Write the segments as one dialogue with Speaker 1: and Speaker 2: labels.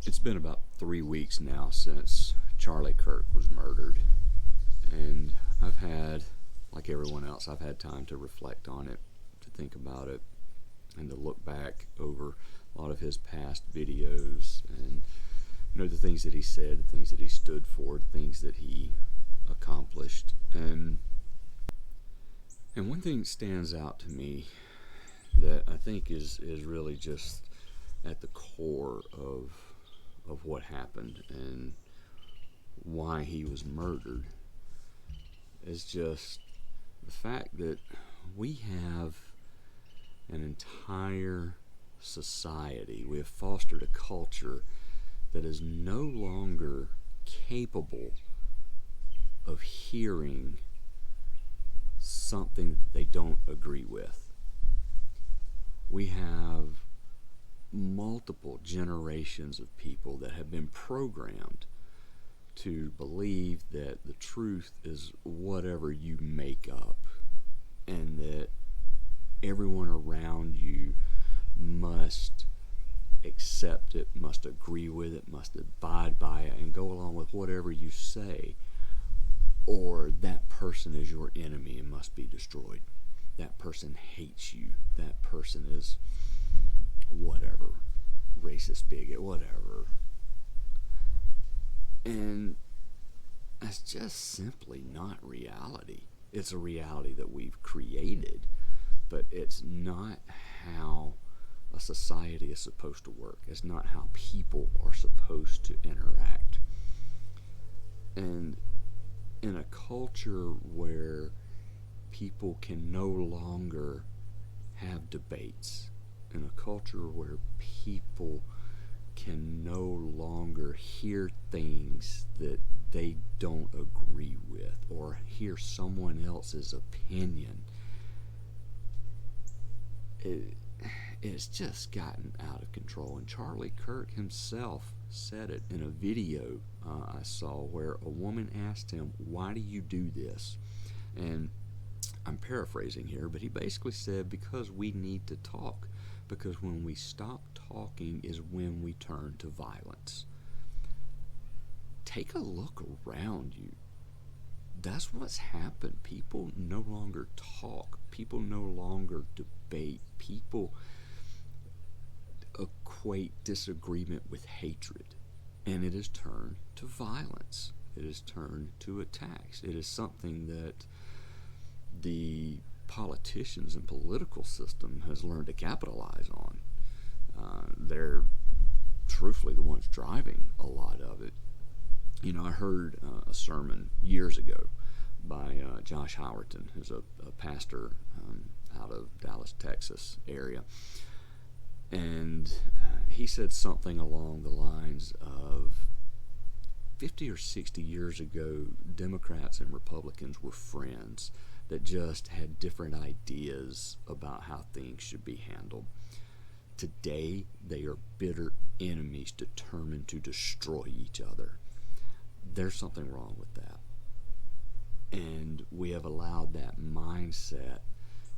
Speaker 1: It's been about 3 weeks now since Charlie Kirk was murdered, and I've had, like everyone else, I've had time to reflect on it, to think about it, and to look back over a lot of his past videos and the things that he said, the things that he stood for, the things that he accomplished. And one thing stands out to me that I think is really just at the core of what happened and why he was murdered is just the fact that we have an entire society, we have fostered a culture that is no longer capable of hearing something they don't agree with. We have multiple generations of people that have been programmed to believe that the truth is whatever you make up, and that everyone around you must accept it, must agree with it, must abide by it, and go along with whatever you say, or that person is your enemy and must be destroyed. That person hates you. That person is whatever, racist, bigot, whatever. And that's just simply not reality. It's a reality that we've created, but it's not how a society is supposed to work. It's not how people are supposed to interact. And in a culture where people can no longer have debates, in a culture where people can no longer hear things that they don't agree with or hear someone else's opinion, it's just gotten out of control. And Charlie Kirk himself said it in a video I saw, where a woman asked him, "Why do you do this?" And I'm paraphrasing here, but he basically said, "Because we need to talk. Because when we stop talking is when we turn to violence." Take a look around you. That's what's happened. People no longer talk. People no longer debate. People equate disagreement with hatred. And it has turned to violence. It has turned to attacks. It is something that the politicians and political system has learned to capitalize on. They're truthfully the ones driving a lot of it. I heard a sermon years ago by Josh Howerton, who's a pastor out of Dallas, Texas area. And he said something along the lines of 50 or 60 years ago, Democrats and Republicans were friends that just had different ideas about how things should be handled. Today, they are bitter enemies determined to destroy each other. There's something wrong with that. And we have allowed that mindset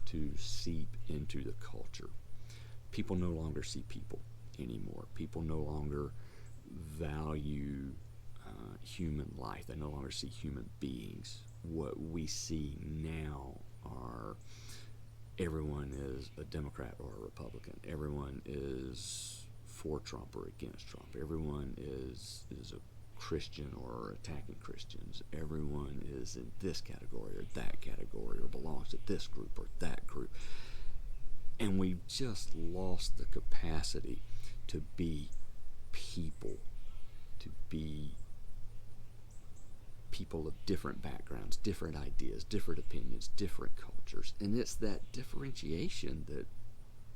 Speaker 1: to seep into the culture. People no longer see people anymore. People no longer value human life. They no longer see human beings. What we see now are everyone is a Democrat or a Republican. Everyone is for Trump or against Trump. Everyone is a Christian or attacking Christians. Everyone is in this category or that category, or belongs to this group or that group. And we've just lost the capacity to be people, to be people of different backgrounds, different ideas, different opinions, different cultures. And it's that differentiation that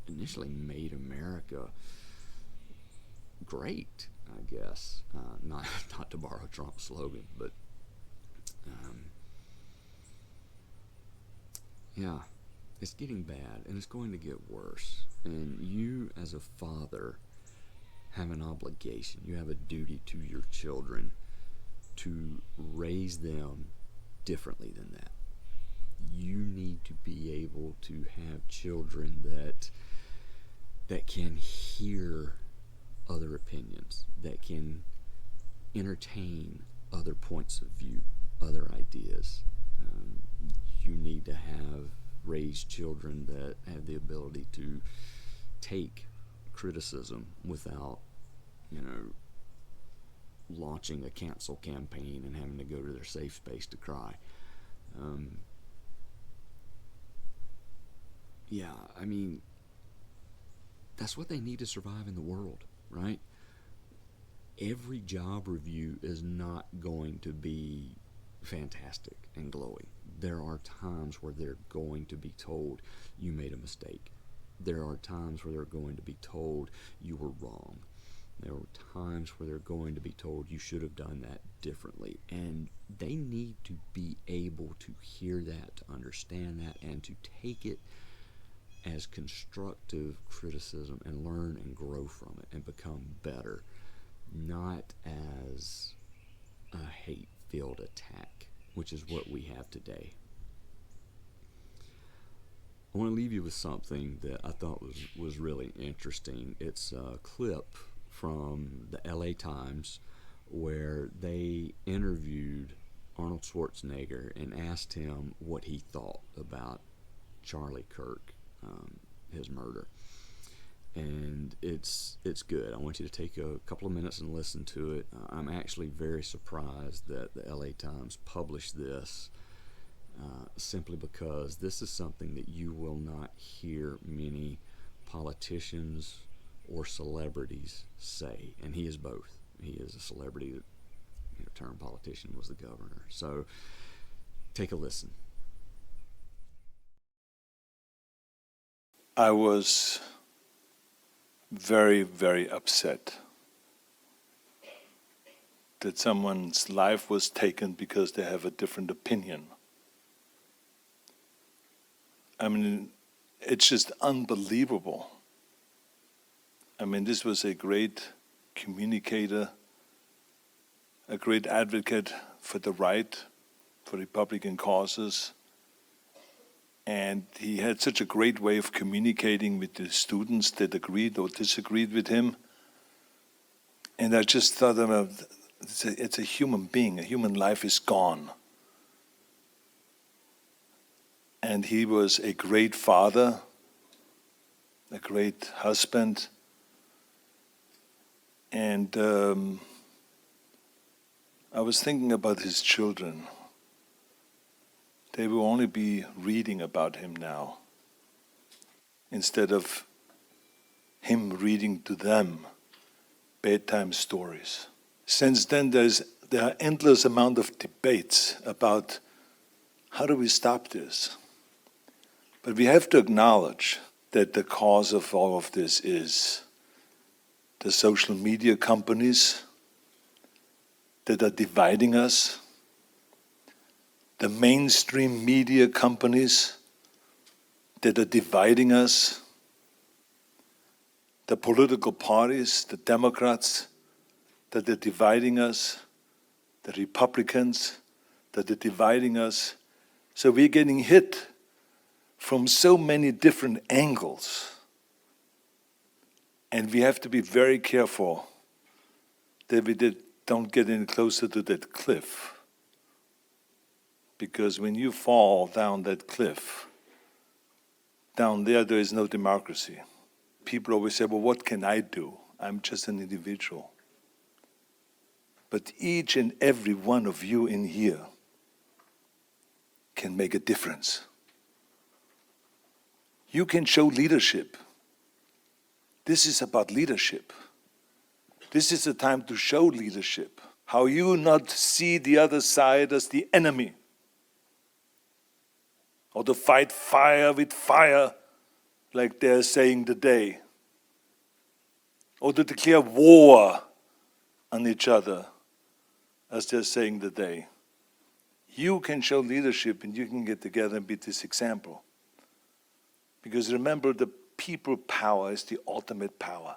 Speaker 1: initially made America great, I guess. Not to borrow Trump's slogan, but yeah, it's getting bad, and it's going to get worse. And you, as a father, have an obligation. You have a duty to your children to raise them differently than that. You need to be able to have children that can hear other opinions, that can entertain other points of view, other ideas. You need to have raised children that have the ability to take criticism without, launching a cancel campaign and having to go to their safe space to cry. That's what they need to survive in the world, right? Every job review is not going to be fantastic and glowing. There are times where they're going to be told you made a mistake. There are times where they're going to be told you were wrong. There are times where they're going to be told you should have done that differently. And they need to be able to hear that, to understand that, and to take it as constructive criticism and learn and grow from it and become better, not as a hate-filled attack, which is what we have today. I want to leave you with something that I thought was really interesting. It's a clip from the LA Times where they interviewed Arnold Schwarzenegger and asked him what he thought about Charlie Kirk, his murder. And it's good. I want you to take a couple of minutes and listen to it. I'm actually very surprised that the LA Times published this, simply because this is something that you will not hear many politicians or celebrities say, and he is both. He is a celebrity that turned politician, was the governor. So take a listen.
Speaker 2: I was very, very upset that someone's life was taken because they have a different opinion. I mean, it's just unbelievable. I mean, this was a great communicator, a great advocate for the right, for Republican causes. And he had such a great way of communicating with the students that agreed or disagreed with him. And I just thought about, it's a human being, a human life is gone. And he was a great father, a great husband. And I was thinking about his children. They will only be reading about him now, instead of him reading to them bedtime stories. Since then, there are endless amount of debates about how do we stop this. But we have to acknowledge that the cause of all of this is the social media companies that are dividing us, the mainstream media companies that are dividing us, the political parties, the Democrats that are dividing us, the Republicans that are dividing us. So we're getting hit from so many different angles. And we have to be very careful that we don't get any closer to that cliff. Because when you fall down that cliff, down there is no democracy. People always say, well, what can I do? I'm just an individual. But each and every one of you in here can make a difference. You can show leadership. This is about leadership. This is a time to show leadership. How you not see the other side as the enemy, or to fight fire with fire, like they're saying today, or to declare war on each other, as they're saying today. You can show leadership and you can get together and be this example. Because remember, the people power is the ultimate power.